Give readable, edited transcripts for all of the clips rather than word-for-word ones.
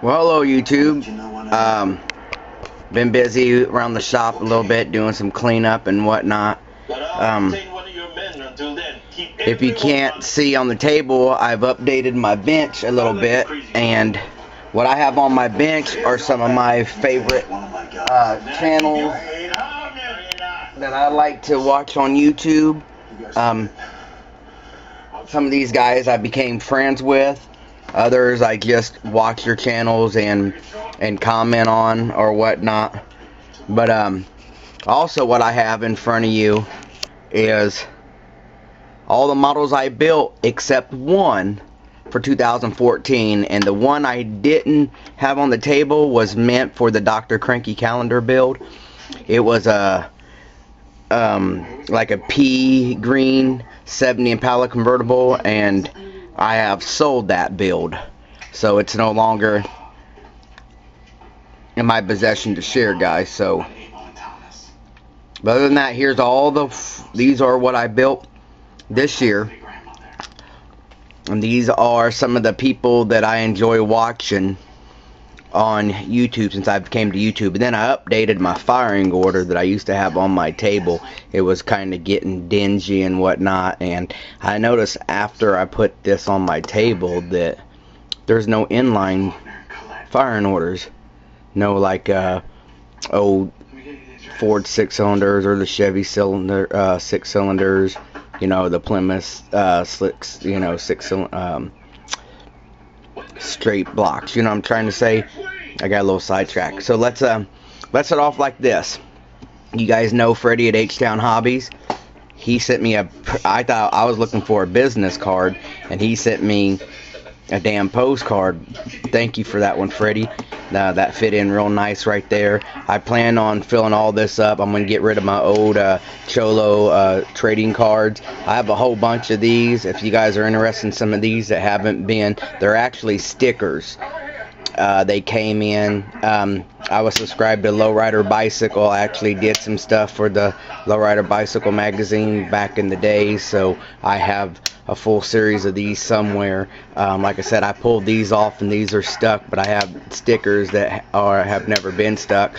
Well, hello YouTube. Been busy around the shop a little bit doing some cleanup and whatnot. If you can't see on the table, I've updated my bench a little bit, and what I have on my bench are some of my favorite channels that I like to watch on YouTube. Some of these guys I became friends with. Others I just watch your channels and comment on or whatnot. But also what I have in front of you is all the models I built except one for 2014, and the one I didn't have on the table was meant for the Dr. Cranky calendar build. It was a like a pea green 70 Impala convertible, and I have sold that build, so it's no longer in my possession to share, guys. So, but other than that, here's all these are what I built this year, and these are some of the people that I enjoy watching on YouTube since I came to YouTube. And then I updated my firing order that I used to have on my table. It was kind of getting dingy and whatnot, and I noticed after I put this on my table that there's no inline firing orders. No, like old Ford 6-cylinders or the Chevy cylinder 6-cylinders, you know, the Plymouth slicks, you know, straight blocks. You know what I'm trying to say? I got a little sidetracked. So let's start off like this. You guys know Freddie at H-Town Hobbies. He sent me I thought I was looking for a business card, and he sent me a damn postcard. Thank you for that one, Freddie. That fit in real nice right there. I plan on filling all this up. I'm going to get rid of my old Cholo trading cards. I have a whole bunch of these. If you guys are interested in some of these that haven't been, they're actually stickers. They came in. I was subscribed to Lowrider Bicycle. I actually did some stuff for the Lowrider Bicycle magazine back in the day, so I have a full series of these somewhere. Like I said, I pulled these off and these are stuck, but I have stickers that have never been stuck.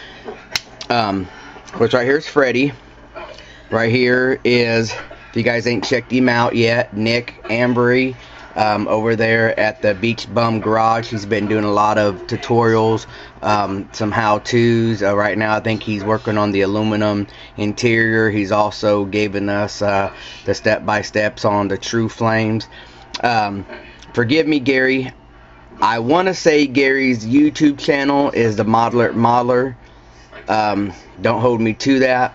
Which right here is Freddie. Right here is, if you guys ain't checked him out yet, Nick Ambry. Over there at the Beach Bum Garage. He's been doing a lot of tutorials, some how-tos. Right now I think he's working on the aluminum interior. He's also given us the step-by-steps on the True Flames. Forgive me, Gary. I want to say Gary's YouTube channel is the Modeler. Don't hold me to that.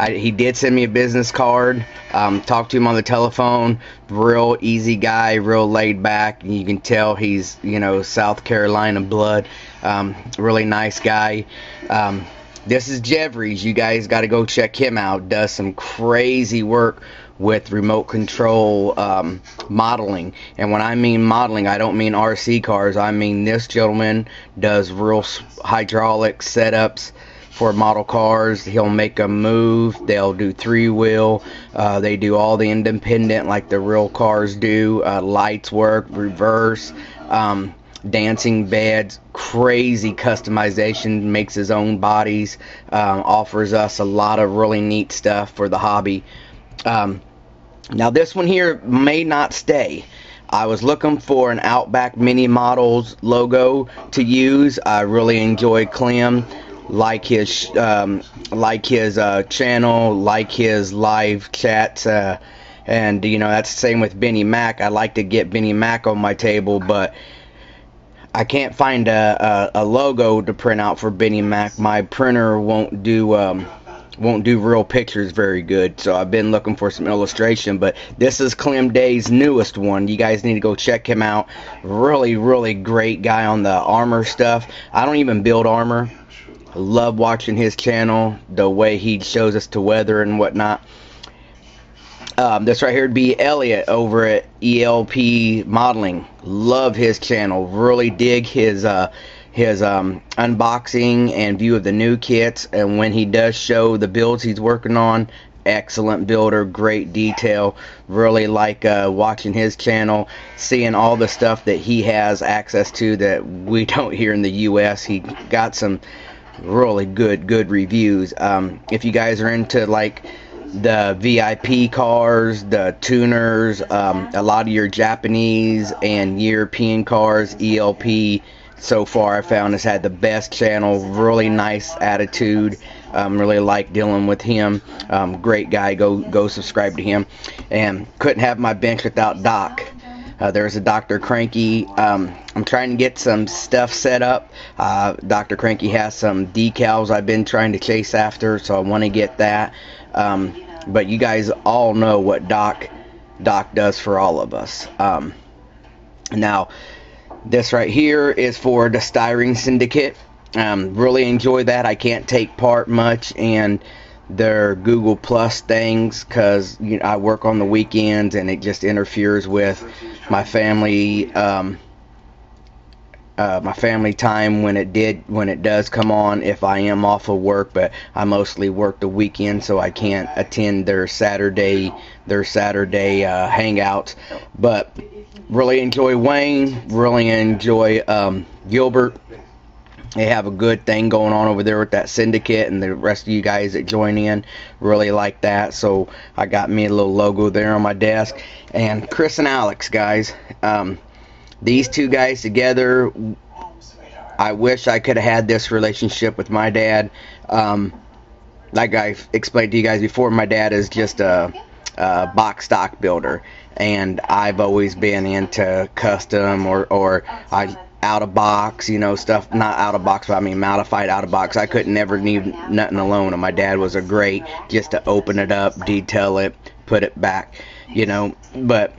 He did send me a business card. Talked to him on the telephone. Real easy guy, real laid back. You can tell he's, you know, South Carolina blood. Really nice guy. This is Jeffries. You guys got to go check him out. Does some crazy work with remote control modeling. And when I mean modeling, I don't mean RC cars. I mean this gentleman does real hydraulic setups for model cars. He'll make them move. They'll do 3-wheel. They do all the independent like the real cars do. Lights work, reverse, dancing beds, crazy customization, makes his own bodies, offers us a lot of really neat stuff for the hobby. Now this one here may not stay. I was looking for an Outback Mini Models logo to use. I really enjoy Clem. Like his channel, like his live chats, and you know that's the same with Benny Mac. I like to get Benny Mac on my table, but I can't find a logo to print out for Benny Mac. My printer won't do real pictures very good, so I've been looking for some illustration. But this is Clem Day's newest one. You guys need to go check him out. Really great guy on the armor stuff. I don't even build armor. Love watching his channel, the way he shows us to weather and whatnot. This right here would be Elliot over at ELP Modeling. Love his channel. Really dig his unboxing and view of the new kits, and when he does show the builds he's working on, excellent builder, great detail. Really like watching his channel, seeing all the stuff that he has access to that we don't here in the US. He got some really good reviews. If you guys are into like the VIP cars, the tuners, a lot of your Japanese and European cars, ELP so far I found has had the best channel. Really nice attitude. Really like dealing with him. Great guy. Go subscribe to him. And couldn't have my bench without Doc. There's a Dr. Cranky. I'm trying to get some stuff set up. Dr. Cranky has some decals I've been trying to chase after, so I want to get that. But you guys all know what Doc does for all of us. Now, this right here is for the Styrene Syndicate. Really enjoy that. I can't take part much in their Google Plus things because I work on the weekends and it just interferes with my family time when it does come on if I am off of work. But I mostly work the weekend, so I can't attend their Saturday hangouts. But really enjoy Wayne, really enjoy Gilbert. They have a good thing going on over there with that syndicate, and the rest of you guys that join in really like that. So I got me a little logo there on my desk. And Chris and Alex, guys, these two guys together, I wish I could have had this relationship with my dad. Like I explained to you guys before, my dad is just a box stock builder, and I've always been into custom or out of box, stuff. Not out of box, but I mean modified out of box. I couldn't never need nothing alone, and my dad was a great just to open it up, detail it, put it back, but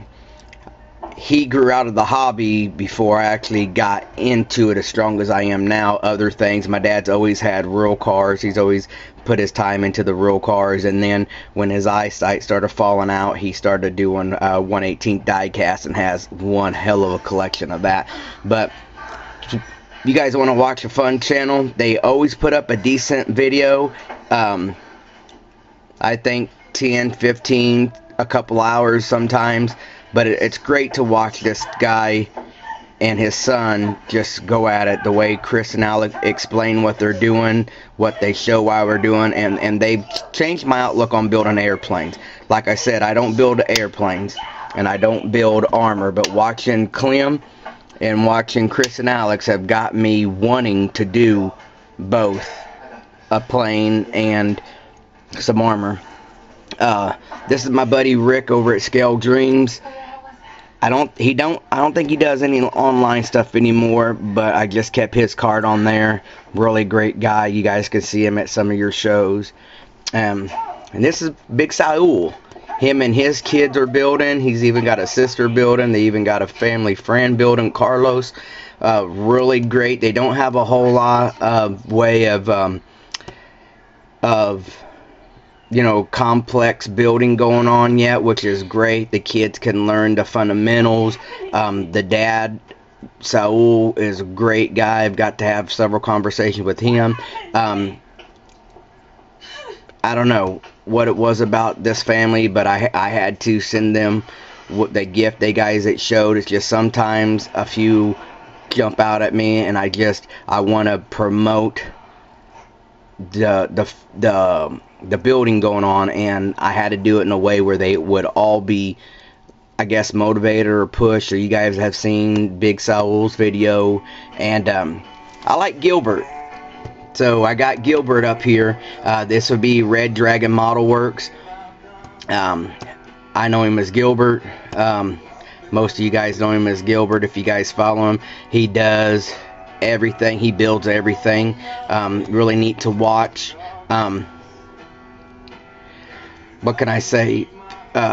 he grew out of the hobby before I actually got into it as strong as I am now. Other things, my dad's always had real cars. He's always put his time into the real cars, and then when his eyesight started falling out, he started doing 1/18 die cast and has one hell of a collection of that. But you guys want to watch a fun channel, they always put up a decent video. I think 10, 15, a couple hours sometimes. But it's great to watch this guy and his son just go at it the way Chris and Alec explain what they're doing, what they show why we're doing, and they've changed my outlook on building airplanes. Like I said, I don't build airplanes and I don't build armor, but watching Clem and watching Chris and Alex have got me wanting to do both a plane and some armor. This is my buddy Rick over at Scale Dreams. I don't think he does any online stuff anymore, but I just kept his card on there. Really great guy. You guys can see him at some of your shows. And this is Big Saul. Him and his kids are building. He's even got a sister building. They even got a family friend building, Carlos. Really great. They don't have a whole lot of way of complex building going on yet, which is great. The kids can learn the fundamentals. The dad, Saul, is a great guy. I've got to have several conversations with him. I don't know what it was about this family, but I had to send them what the gift they guys that showed. It's just sometimes a few jump out at me, and I want to promote the building going on, and I had to do it in a way where they would all be, I guess, motivated or pushed. Or you guys have seen Big Saul's video, and I like Gilbert, so I got Gilbert up here. This would be Red Dragon Model Works. I know him as Gilbert. Most of you guys know him as Gilbert if you guys follow him. He does everything. He builds everything. Really neat to watch. What can I say?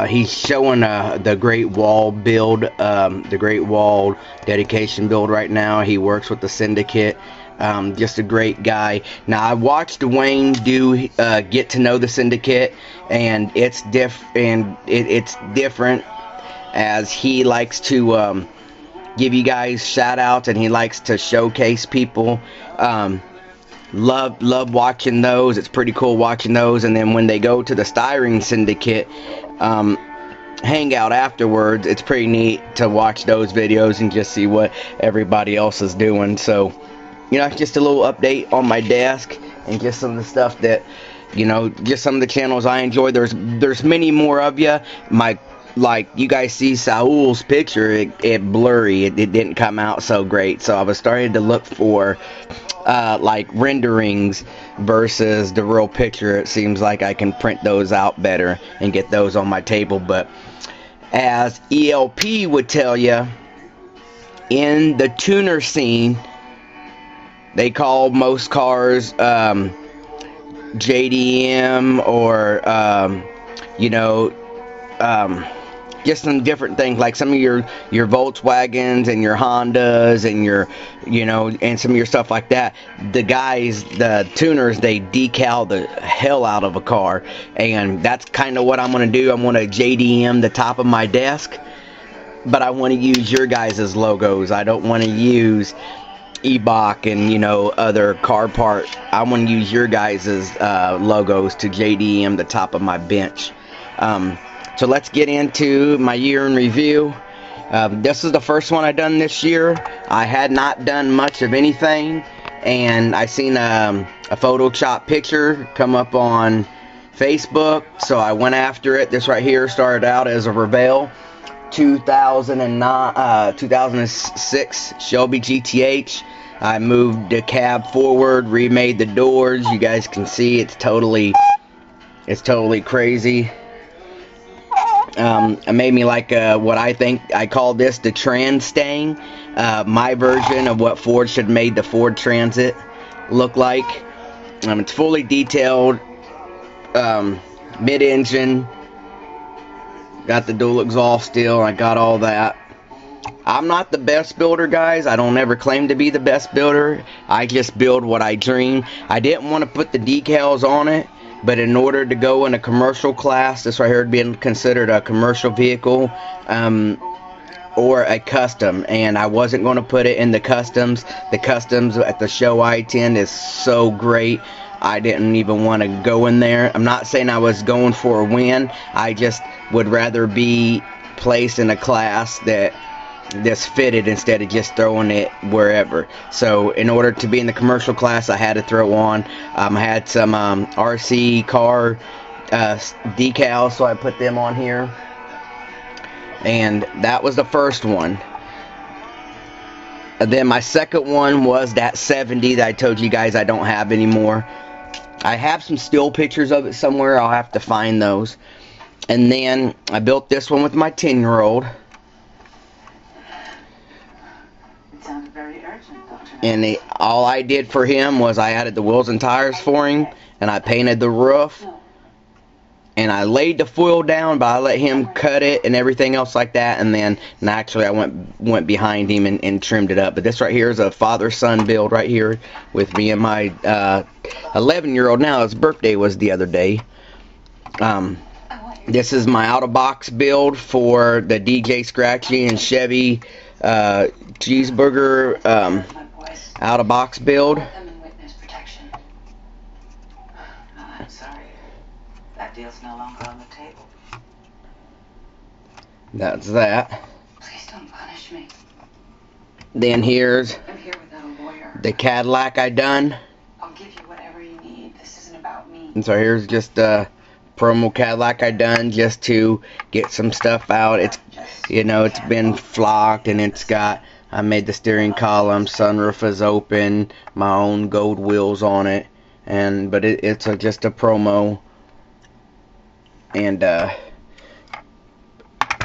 He's showing the Great Wall build, the Great Wall dedication build right now. He works with the Syndicate. Just a great guy. Now, I watched Wayne get to know the Syndicate, and it's it's different, as he likes to give you guys shout outs, and he likes to showcase people. love watching those. It's pretty cool watching those. And then when they go to the Styrene Syndicate hangout afterwards, it's pretty neat to watch those videos and just see what everybody else is doing. So, you know, just a little update on my desk and just some of the stuff that, you know, just some of the channels I enjoy. There's many more of you. Like you guys see Saul's picture, it blurry. It didn't come out so great. So I was starting to look for like renderings versus the real picture. It seems like I can print those out better and get those on my table. But as ELP would tell you, in the tuner scene, they call most cars JDM or you know, just some different things, like some of your Volkswagens and your Hondas and your, you know, and some of your stuff like that. The guys, the tuners, they decal the hell out of a car, and that's kind of what I'm going to do. I'm going to JDM the top of my desk, but I want to use your guys' logos. I don't want to use Ebach and, you know, other car part. I want to use your guys' logos to JDM the top of my bench. So let's get into my year in review. This is the first one I done this year. I had not done much of anything, and I seen a Photoshop picture come up on Facebook, so I went after it. This right here started out as a Revell 2006 Shelby GTH. I moved the cab forward, remade the doors. You guys can see it's totally crazy. It made me like what I think, I call this the Trans Stang, my version of what Ford should have made the Ford Transit look like. It's fully detailed, mid-engine, got the dual exhaust still, I got all that. I'm not the best builder, guys. I don't ever claim to be the best builder. I just build what I dream. I didn't want to put the decals on it, but in order to go in a commercial class, this right here would be considered a commercial vehicle or a custom, and I wasn't going to put it in the customs. The customs at the show I attend is so great, I didn't even want to go in there. I'm not saying I was going for a win. I just would rather be placed in a class that's fitted instead of just throwing it wherever. So in order to be in the commercial class, I had to throw on. I had some RC car decals, so I put them on here, and that was the first one. And then my second one was that 70 that I told you guys I don't have anymore. I have some still pictures of it somewhere. I'll have to find those. And then I built this one with my 10-year-old. And all I did for him was I added the wheels and tires for him, and I painted the roof, and I laid the foil down, but I let him cut it and everything else like that. And then naturally I went behind him and trimmed it up. But this right here is a father-son build right here with me and my 11-year-old now. His birthday was the other day. This is my out-of-box build for the DJ Scratchy and Chevy cheeseburger out-of-box build. I'm sorry. That deal's no longer on the table. That's that. Please don't punish me. Then here's I'm here without a lawyer. the Cadillac I done. I'll give you whatever you need. This isn't about me. And so here's just a promo Cadillac I done just to get some stuff out. It's, you know, it's been flocked, and it's got, I made the steering column, sunroof is open, my own gold wheels on it, and but it's just a promo. And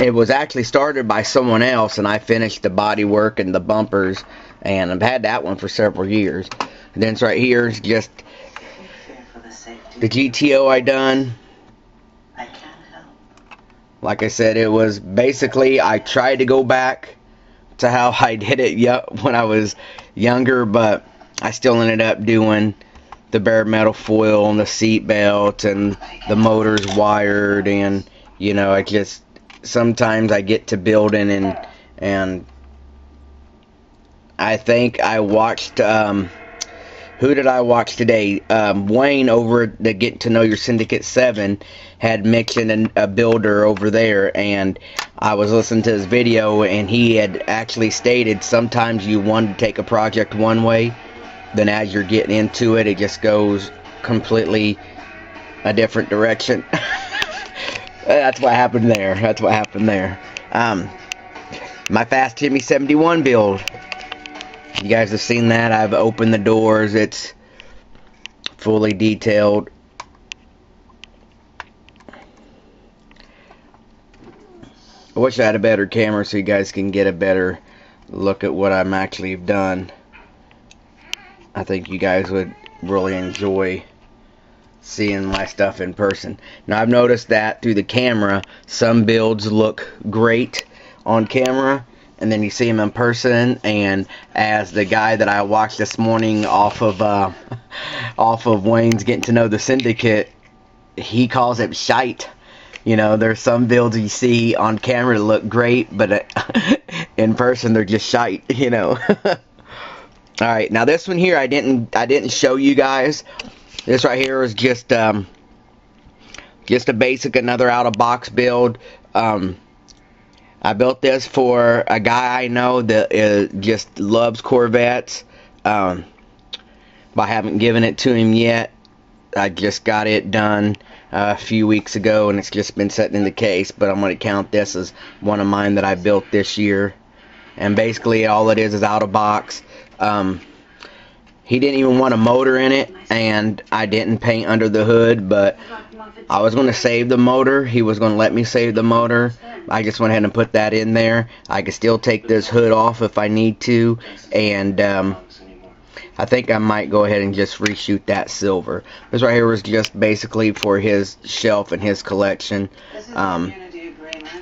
it was actually started by someone else, and I finished the body work and the bumpers, and I've had that one for several years. And then it's right here is just the GTO I done. I can't help. Like I said, it was basically, I tried to go back to how I did it when I was younger, but I still ended up doing the bare metal foil and the seat belt and the motors wired, and you know, I just sometimes I get to building and I think I watched Who did I watch today? Wayne over the Getting to Know Your Syndicate 7 had mentioned a builder over there, and I was listening to his video, and he had actually stated sometimes you want to take a project one way, then as you're getting into it, it just goes completely a different direction. That's what happened there. That's what happened there. My Fast Jimmy 71 build. You guys have seen that. I've opened the doors. It's fully detailed. I wish I had a better camera so you guys can get a better look at what I'm actually done. I think you guys would really enjoy seeing my stuff in person. Now, I've noticed that through the camera, some builds look great on camera, and then you see them in person, and as the guy that I watched this morning off of Wayne's Getting to Know the Syndicate, he calls it shite. You know, there's some builds you see on camera that look great, but in person they're just shite, you know. Alright, now this one here I didn't show you guys. This right here is just a basic, another out-of-box build. I built this for a guy I know that just loves Corvettes. But I haven't given it to him yet. I just got it done a few weeks ago, and it's just been sitting in the case, but I'm going to count this as one of mine that I built this year. And basically all it is out of box. He didn't even want a motor in it, and I didn't paint under the hood, but I was going to save the motor. He was going to let me save the motor. I just went ahead and put that in there. I could still take this hood off if I need to, and I think I might go ahead and just reshoot that silver. This right here was just basically for his shelf and his collection.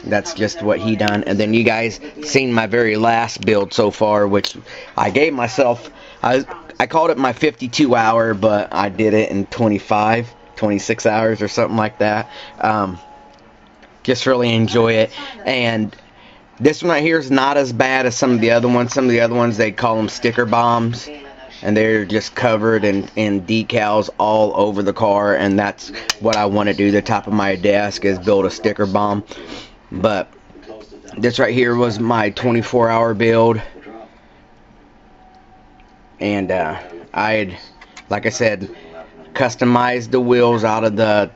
That's just what he done. And then you guys seen my very last build so far, which I gave myself, I called it my 52 hour, but I did it in 26 hours or something like that. Just really enjoy it. And this one right here is not as bad as some of the other ones. Some of the other ones, they call them sticker bombs, and they're just covered in decals all over the car, and that's what I want to do. The top of my desk is build a sticker bomb. But this right here was my 24-hour build, and I had, like I said, customized the wheels out of the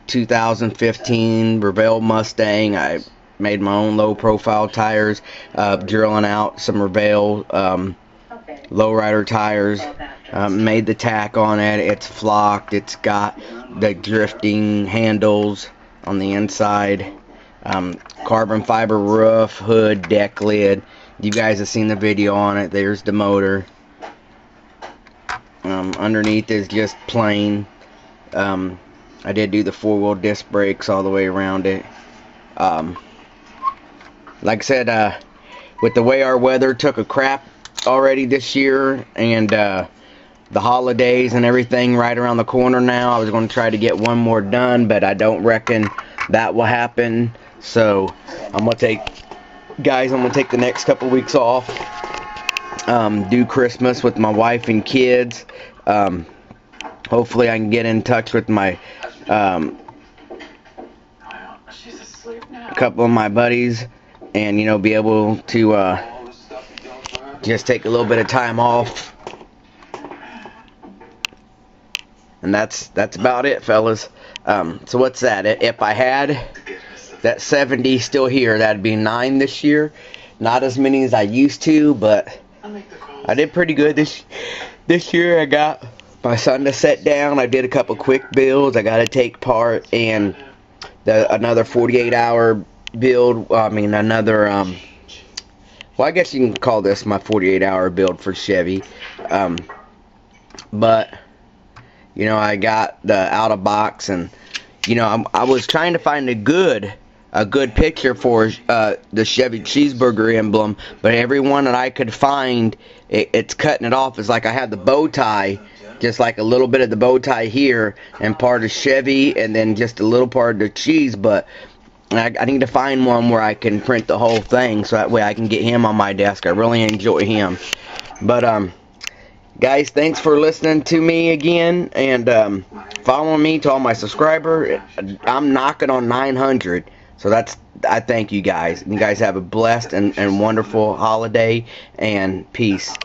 2015 Revell Mustang. I made my own low-profile tires, drilling out some Revell lowrider tires. Made the tack on it. It's flocked. It's got the drifting handles on the inside. Carbon fiber roof, hood, deck lid. You guys have seen the video on it. There's the motor. Underneath is just plain. I did do the four-wheel disc brakes all the way around it. Like I said, with the way our weather took a crap already this year, and the holidays and everything right around the corner now, I was going to try to get one more done, but I don't reckon that will happen. So I'm going to take the next couple weeks off, do Christmas with my wife and kids. Hopefully I can get in touch with my a couple of my buddies, and, you know, be able to just take a little bit of time off. And that's about it, fellas. So what's that? If I had that 70 still here, that'd be 9 this year. Not as many as I used to, but I did pretty good this year. I got my son to set down. I did a couple quick builds. I got to take part in another 48-hour build. I mean, another well, I guess you can call this my 48-hour build for Chevy. But you know, I got the out of box, and you know, I was trying to find a good picture for the Chevy cheeseburger emblem, but every one that I could find, it's cutting it off. It's like I had the bow tie, just like a little bit of the bow tie here, and part of Chevy, and then just a little part of the cheese. But I need to find one where I can print the whole thing, so that way I can get him on my desk. I really enjoy him. But Guys, thanks for listening to me again, and following me to all my subscribers. I'm knocking on 900, so I thank you guys. You guys have a blessed and wonderful holiday, and peace.